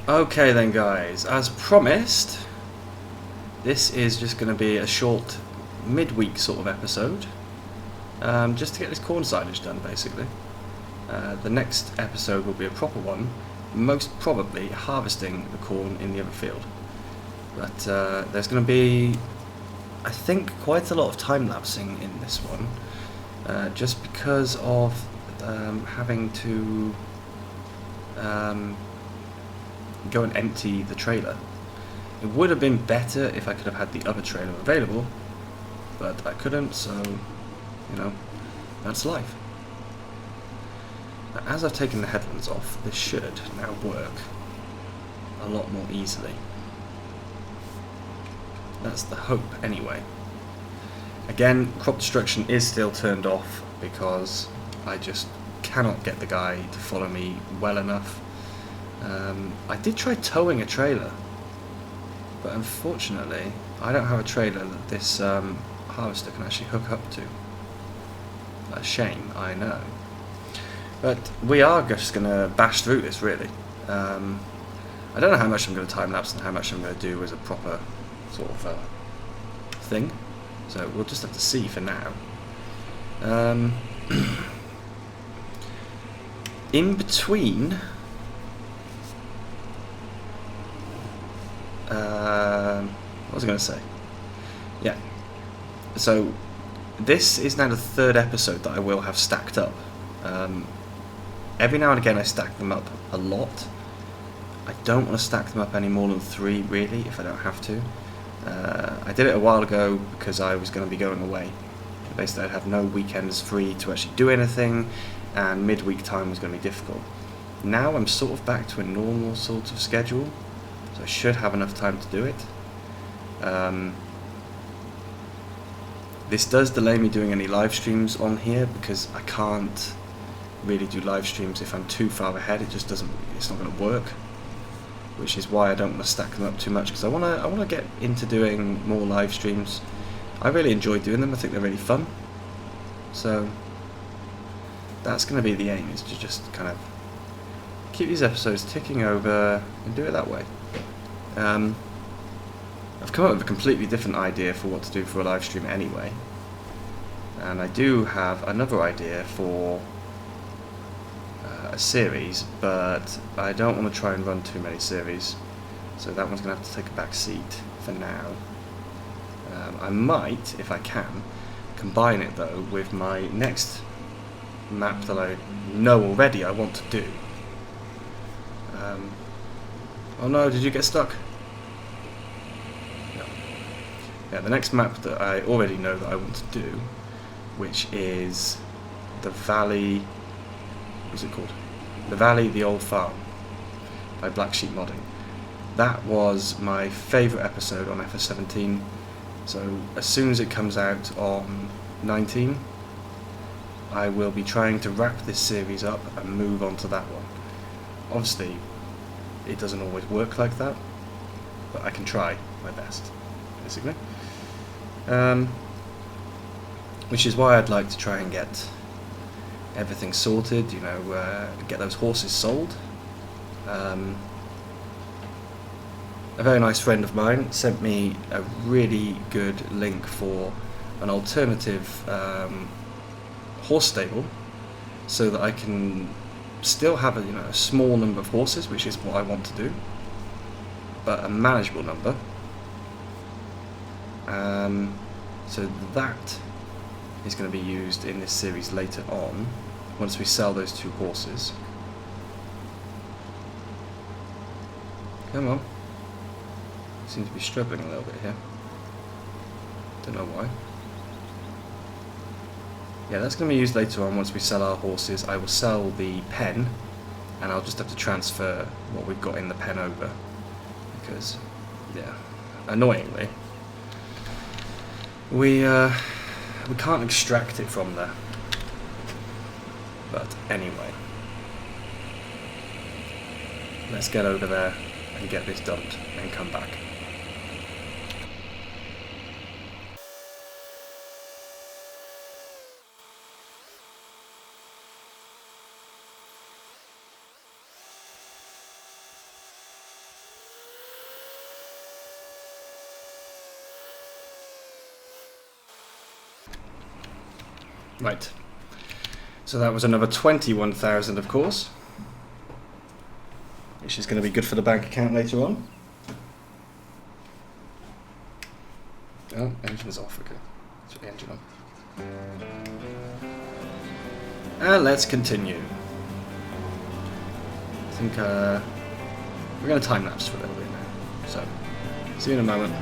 Okay then guys, as promised, this is just going to be a short midweek sort of episode, just to get this corn silage done basically. The next episode will be a proper one, most probably harvesting the corn in the other field. But there's going to be, I think, quite a lot of time-lapsing in this one, just because of having to go and empty the trailer. It would have been better if I could have had the other trailer available, but I couldn't, so, you know, that's life. Now, as I've taken the headlands off, this should now work a lot more easily. That's the hope, anyway. Again, crop destruction is still turned off because I just cannot get the guy to follow me well enough. I did try towing a trailer, but unfortunately I don't have a trailer that this harvester can actually hook up to. A shame, I know. But we are just going to bash through this, really. I don't know how much I'm going to time-lapse and how much I'm going to do as a proper sort of thing, so we'll just have to see for now. In between, what was I going to say? Yeah, so this is now the third episode that I will have stacked up. Every now and again I stack them up a lot. I don't want to stack them up any more than 3, really, if I don't have to. I did it a while ago because I was going to be going away. Basically I'd have no weekends free to actually do anything, and midweek time was going to be difficult. Now I'm sort of back to a normal sort of schedule, so I should have enough time to do it. This does delay me doing any live streams on here because I can't really do live streams if I'm too far ahead. It just doesn't, it's not going to work, which is why I don't want to stack them up too much, because I want to get into doing more live streams. I really enjoy doing them. I think they're really fun. So that's going to be the aim, is to just kind of keep these episodes ticking over and do it that way. I've come up with a completely different idea for what to do for a live stream anyway, and I do have another idea for a series, but I don't want to try and run too many series, so that one's going to have to take a back seat for now. I might, if I can, combine it though with my next map that I know already I want to do. Oh no, did you get stuck? No. Yeah, the next map that I already know that I want to do, which is the Valley, what's it called? The Valley, the Old Farm, by Black Sheep Modding. That was my favourite episode on FS19, so as soon as it comes out on 19, I will be trying to wrap this series up and move on to that one. Obviously, it doesn't always work like that, but I can try my best, basically. Which is why I'd like to try and get everything sorted, you know, get those horses sold. A very nice friend of mine sent me a really good link for an alternative horse stable, so that I can still have a small number of horses, which is what I want to do, but a manageable number. So that is going to be used in this series later on, once we sell those 2 horses. Come on. Seem to be struggling a little bit here. Don't know why. Yeah, that's going to be used later on once we sell our horses. I will sell the pen, and I'll just have to transfer what we've got in the pen over, because, yeah, annoyingly, we can't extract it from there. But anyway, let's get over there and get this dumped and come back. Right. So that was another 21,000, of course, which is going to be good for the bank account later on. Oh, engine's off. Okay, let's put the engine on. And let's continue. I think we're going to time lapse for a little bit now. So, see you in a moment.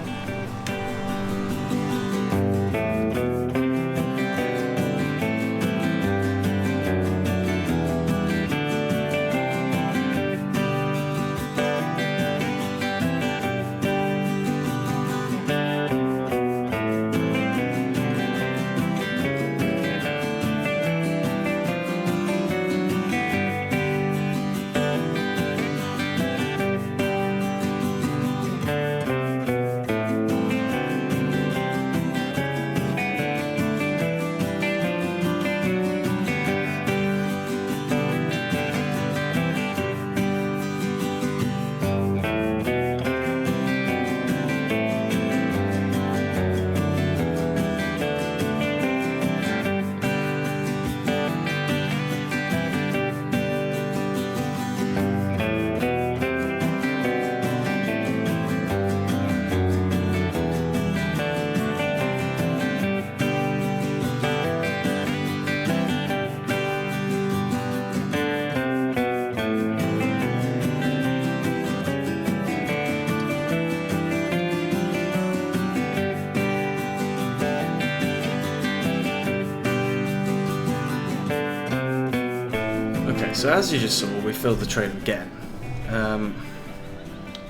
So as you just saw, we filled the trailer again.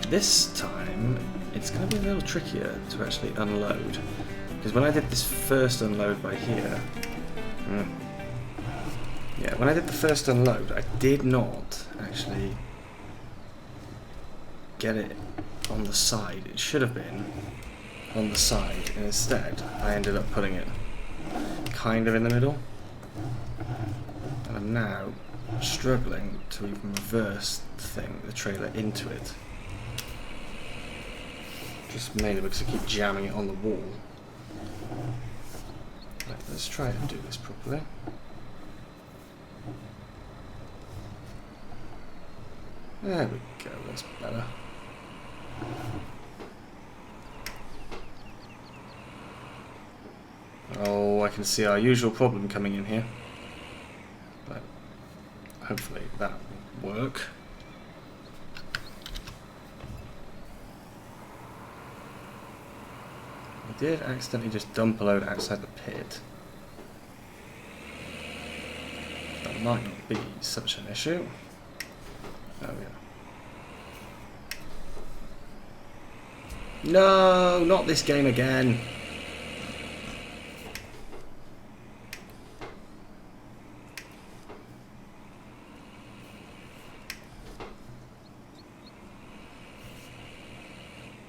This time, it's going to be a little trickier to actually unload. Because when I did this first unload by here... yeah, when I did the first unload, I did not actually get it on the side. It should have been on the side, and instead, I ended up putting it kind of in the middle. And I'm now struggling to even reverse the trailer into it. Just mainly because I keep jamming it on the wall. Right, let's try and do this properly. There we go, that's better. Oh, I can see our usual problem coming in here. But hopefully that will work. I did accidentally just dump a load outside the pit. That might not be such an issue. Oh yeah. No, not this game again.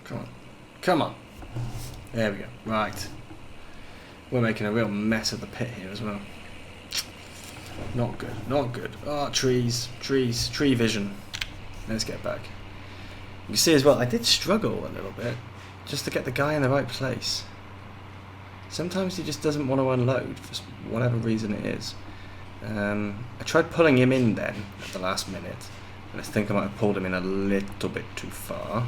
Come on. Come on. There we go. Right. We're making a real mess of the pit here as well. Not good. Not good. Oh, trees. Trees. Tree vision. Let's get back. You see as well, I did struggle a little bit just to get the guy in the right place. Sometimes he just doesn't want to unload for whatever reason it is. I tried pulling him in then at the last minute, and I think I might have pulled him in a little bit too far.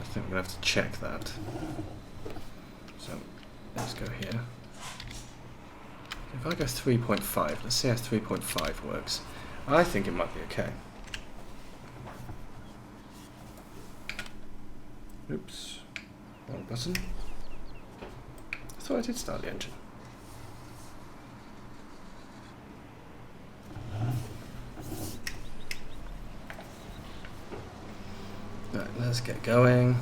I think we're going to have to check that. So, let's go here. If I go 3.5, let's see how 3.5 works. I think it might be okay. Oops. Wrong button. I thought I did start the engine. Right, let's get going.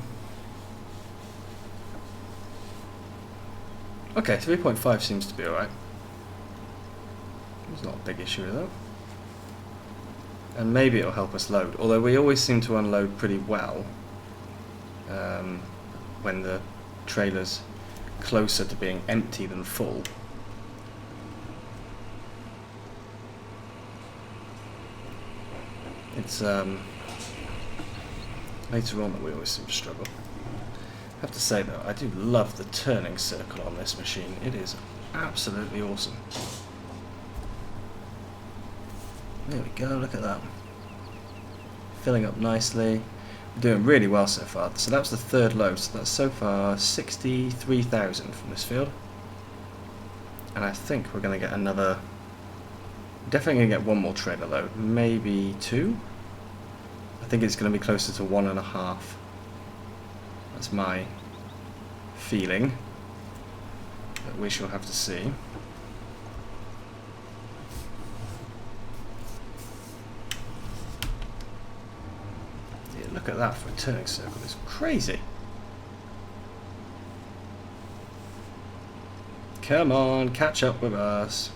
Okay, 3.5 seems to be alright. There's not a big issue with that. And maybe it'll help us load. Although we always seem to unload pretty well when the trailer's closer to being empty than full. It's later on that we always seem to struggle. I have to say though, I do love the turning circle on this machine. It is absolutely awesome. There we go, look at that. Filling up nicely. We're doing really well so far. So that was the third load, so that's so far 63,000 from this field. And I think we're going to get another, definitely going to get one more trailer load, maybe two. I think it's going to be closer to 1.5. That's my feeling, but we shall have to see. Yeah, look at that for a turning circle, it's crazy. Come on, catch up with us.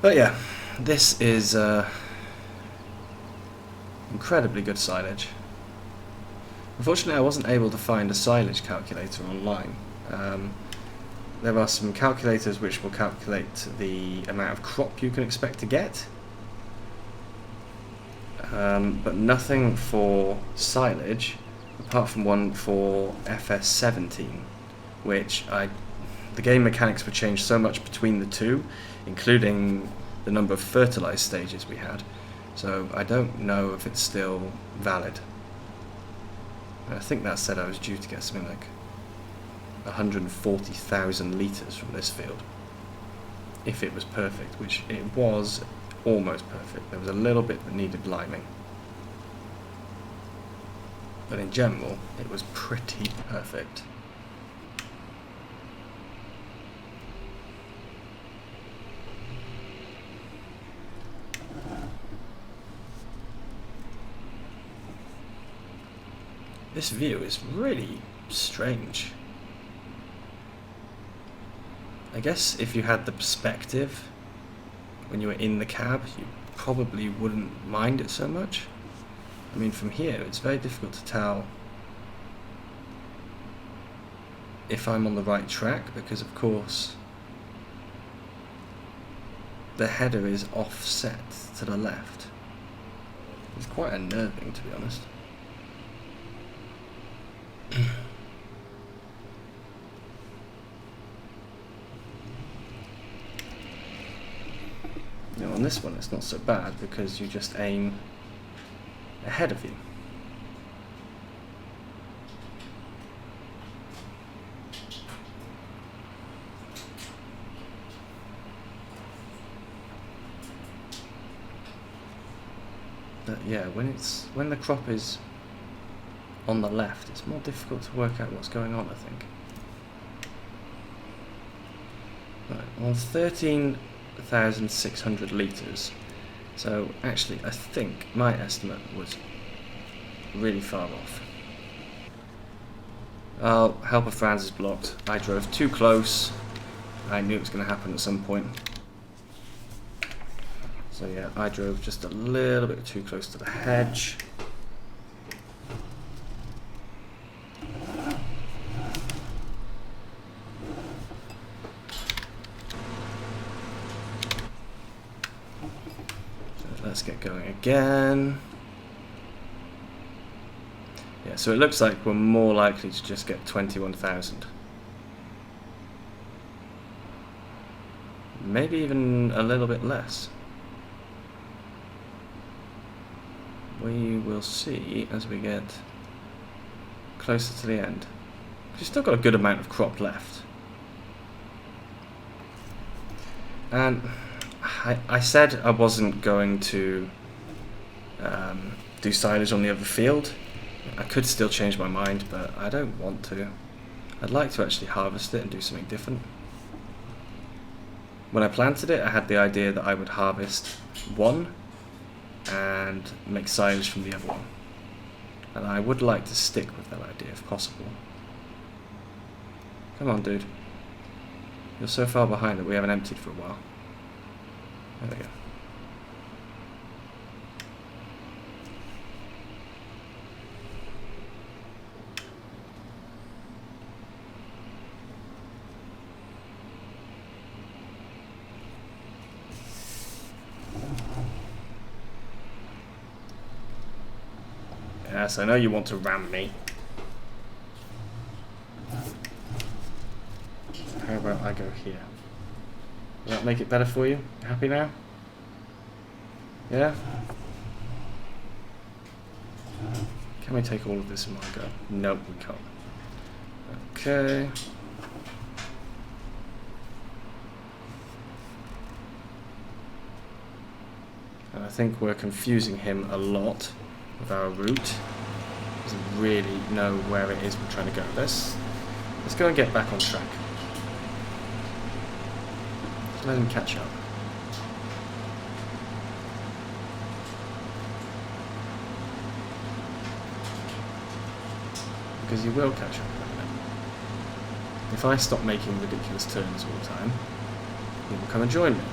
But yeah, this is incredibly good silage. Unfortunately, I wasn't able to find a silage calculator online. There are some calculators which will calculate the amount of crop you can expect to get, but nothing for silage, apart from one for FS19, which the game mechanics were changed so much between the two, including the number of fertilized stages we had, so I don't know if it's still valid. And I think that said I was due to get something like 140,000 litres from this field, if it was perfect, which it was almost perfect. There was a little bit that needed liming, but in general it was pretty perfect. This view is really strange. I guess if you had the perspective when you were in the cab, you probably wouldn't mind it so much. I mean, from here it's very difficult to tell if I'm on the right track, because of course the header is offset to the left. It's quite unnerving, to be honest. Now on this one it's not so bad because you just aim ahead of you. But yeah, when the crop is on the left, it's more difficult to work out what's going on, I think. Right, on 13,600 litres. So actually, I think my estimate was really far off. Oh, helper Franz is blocked. I drove too close. I knew it was going to happen at some point. So yeah, I drove just a little bit too close to the hedge. Let's get going again. Yeah, so it looks like we're more likely to just get 21,000. Maybe even a little bit less. We will see as we get closer to the end. We've still got a good amount of crop left. And I said I wasn't going to do silage on the other field. I could still change my mind, but I don't want to. I'd like to actually harvest it and do something different. When I planted it, I had the idea that I would harvest one and make silage from the other one. And I would like to stick with that idea if possible. Come on, dude. You're so far behind that we haven't emptied for a while. There we go. Yes, I know you want to ram me. How about I go here? Does that make it better for you? Happy now? Yeah? Can we take all of this in one go? Nope, we can't. Okay. And I think we're confusing him a lot with our route. Doesn't really know where it is we're trying to go. Let's go and get back on track. Let him catch up. Because he will catch up. If I stop making ridiculous turns all the time, he will come and join me.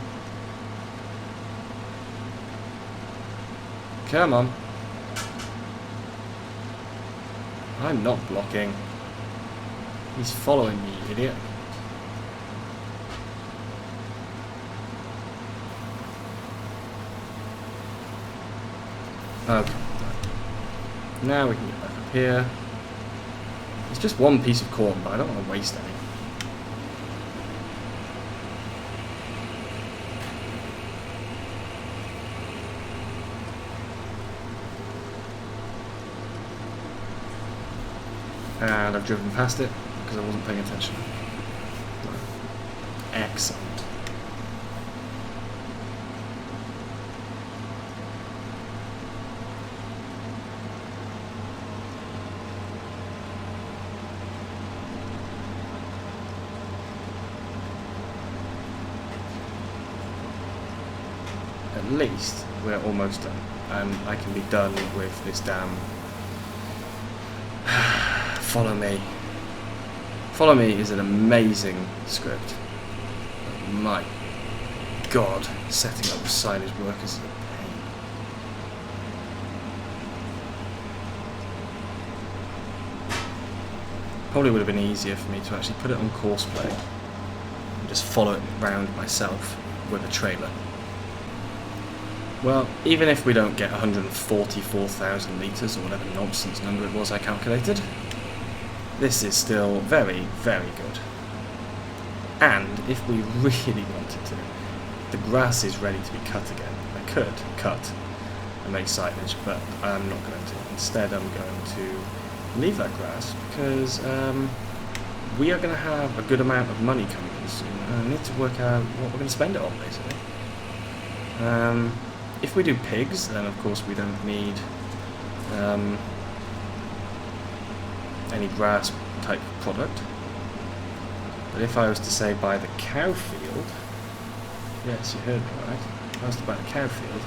Come on. I'm not blocking. He's following me, you idiot. Okay. Now we can get back up here. It's just one piece of corn, but I don't want to waste any. And I've driven past it because I wasn't paying attention. Excellent. At least we're almost done, and I can be done with this damn Follow Me. Follow Me is an amazing script. But my God, setting up silage workers is a pain. Probably would have been easier for me to actually put it on course play and just follow it around myself with a trailer. Well, even if we don't get 144,000 litres or whatever nonsense number it was I calculated, this is still very, very good. And if we really wanted to, the grass is ready to be cut again. I could cut and make silage, but I'm not going to. Instead, I'm going to leave that grass because we are going to have a good amount of money coming in soon. And I need to work out what we're going to spend it on, basically. If we do pigs, then of course we don't need any grass type product. But if I was to say buy the cow field, yes, you heard me right, if I was to buy the cow field,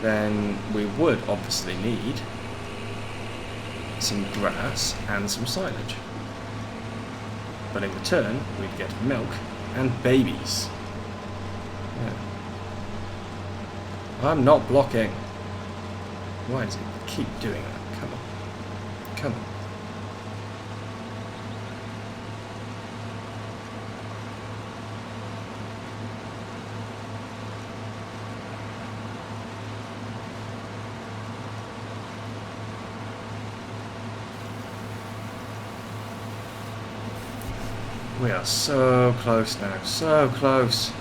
then we would obviously need some grass and some silage. But in return, we'd get milk and babies. Yeah. I'm not blocking. Why does it keep doing that? Come on. Come on. We are so close now. So close.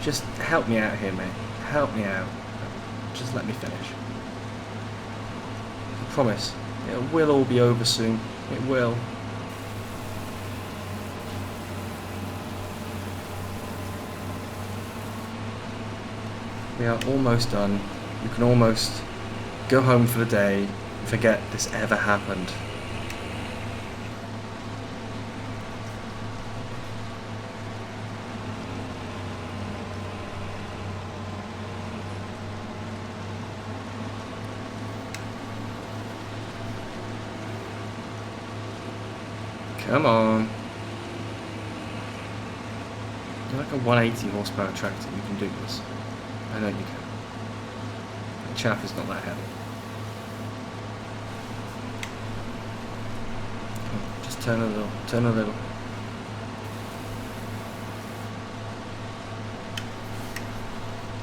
Just help me out here, mate. Help me out. Just let me finish. I promise. It will all be over soon. It will. We are almost done. You can almost go home for the day and forget this ever happened. Come on. You're like a 180 horsepower tractor, you can do this. I know you can. The chaff is not that heavy. Come on, just turn a little, turn a little.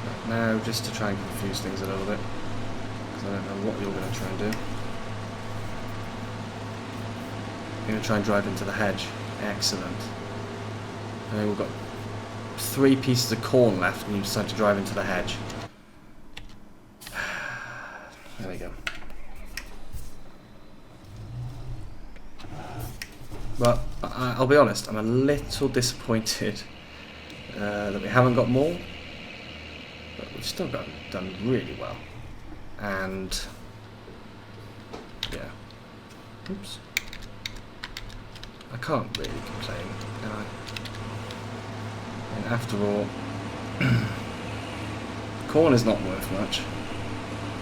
Right, now, just to try and confuse things a little bit, because I don't know what you're going to try and do. going to try and drive into the hedge. Excellent. And we've got 3 pieces of corn left and you decide to drive into the hedge. There we go. But I'll be honest, I'm a little disappointed that we haven't got more. But we've still done really well. And yeah. Oops. I can't really complain, can I? And after all, corn is not worth much.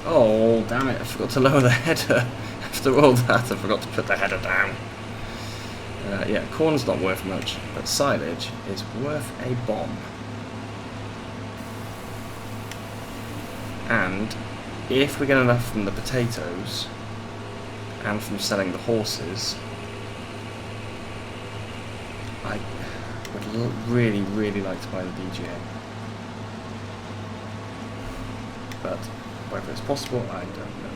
Oh, damn it, I forgot to lower the header. After all that, I forgot to put the header down. Yeah, corn's not worth much, but silage is worth a bomb. And if we get enough from the potatoes and from selling the horses, I would really, really like to buy the DGA. But whether it's possible, I don't know.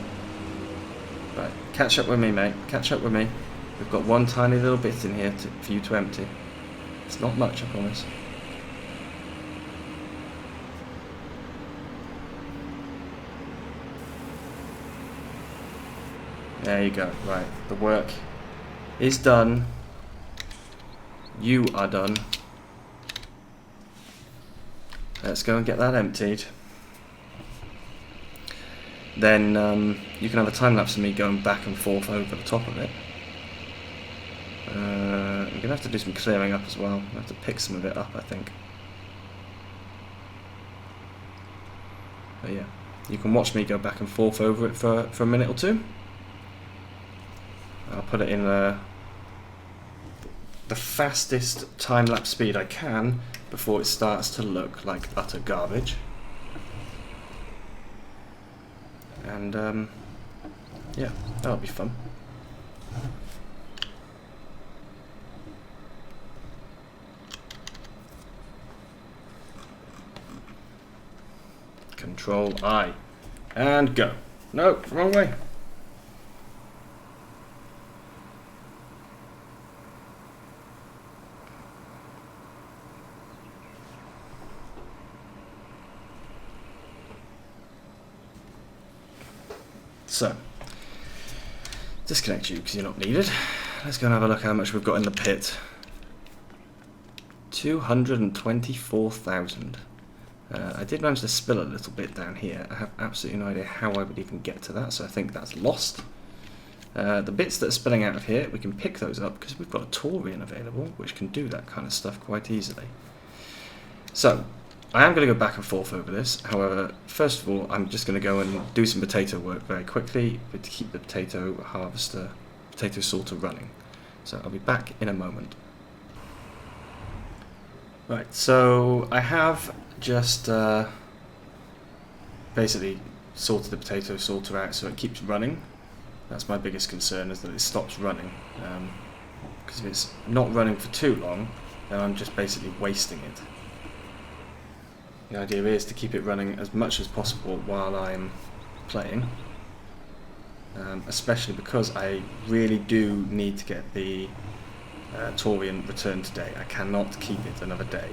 Right, catch up with me, mate. Catch up with me. We've got one tiny little bit in here for you to empty. It's not much, I promise. There you go. Right, the work is done. You are done. Let's go and get that emptied. Then you can have a time lapse of me going back and forth over the top of it. We're going to have to do some clearing up as well. We'll have to pick some of it up, I think. But yeah, you can watch me go back and forth over it for a minute or two. I'll put it in the fastest time-lapse speed I can before it starts to look like utter garbage. And yeah, that'll be fun. Control I and go. No, wrong way. So, disconnect you because you're not needed. Let's go and have a look how much we've got in the pit. 224,000. I did manage to spill a little bit down here. I have absolutely no idea how I would even get to that, so I think that's lost. The bits that are spilling out of here, we can pick those up because we've got a Taurian available, which can do that kind of stuff quite easily. So, I am going to go back and forth over this. However, first of all, I'm just going to go and do some potato work very quickly to keep the potato sorter running. So I'll be back in a moment. Right, so I have just basically sorted the potato sorter out so it keeps running. That's my biggest concern, is that it stops running. Because if it's not running for too long, then I'm just basically wasting it. The idea is to keep it running as much as possible while I'm playing, especially because I really do need to get the Taurian returned today. I cannot keep it another day.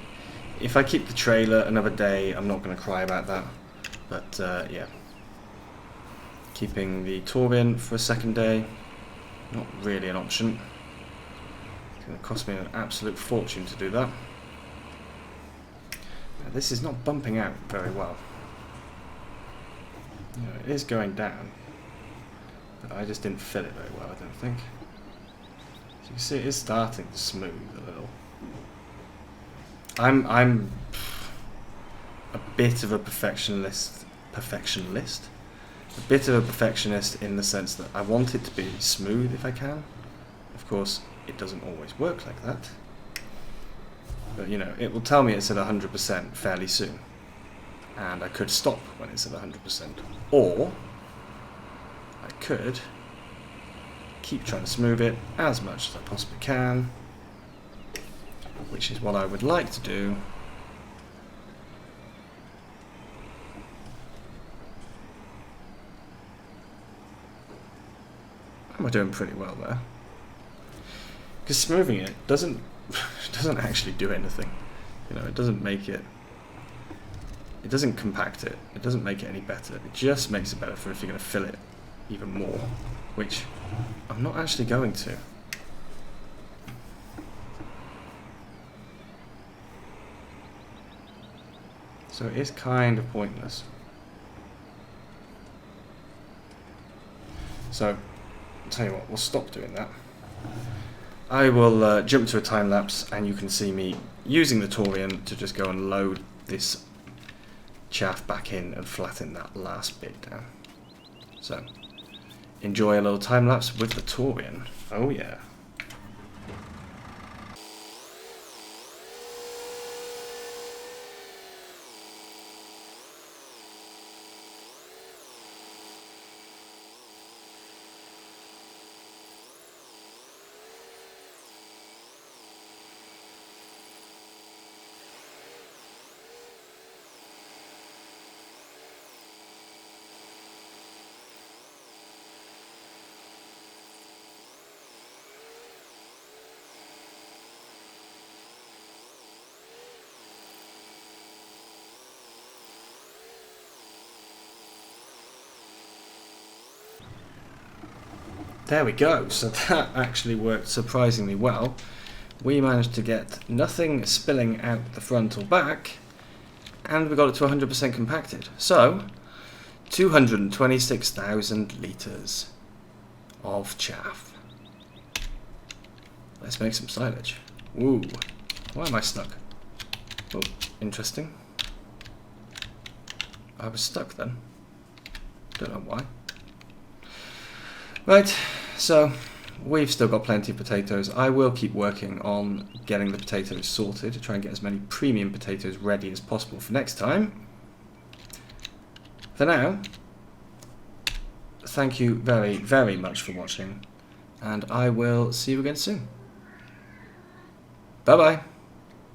If I keep the trailer another day, I'm not going to cry about that, but yeah. Keeping the Taurian for a second day, not really an option. It's going to cost me an absolute fortune to do that. This is not bumping out very well. You know, it is going down, but I just didn't fill it very well, I don't think. So you can see it is starting to smooth a little. I'm a bit of a perfectionist, a bit of a perfectionist in the sense that I want it to be smooth if I can. Of course, it doesn't always work like that. But, you know, it will tell me it's at 100% fairly soon. And I could stop when it's at 100%. Or, I could keep trying to smooth it as much as I possibly can, which is what I would like to do. We're doing pretty well there. Because smoothing it doesn't actually do anything. You know, it doesn't make it. It doesn't compact it. It doesn't make it any better. It just makes it better for if you're going to fill it even more, which I'm not actually going to. So it is kind of pointless. So, I'll tell you what, we'll stop doing that. I will jump to a time lapse, and you can see me using the Torian to just go and load this chaff back in and flatten that last bit down. So, enjoy a little time lapse with the Torian. Oh yeah. There we go, so that actually worked surprisingly well. We managed to get nothing spilling out the front or back, and we got it to 100% compacted. So, 226,000 litres of chaff. Let's make some silage. Ooh, why am I stuck? Oh, interesting. I was stuck then. Don't know why. Right, so we've still got plenty of potatoes. I will keep working on getting the potatoes sorted to try and get as many premium potatoes ready as possible for next time. For now, thank you very, very much for watching, and I will see you again soon. Bye-bye.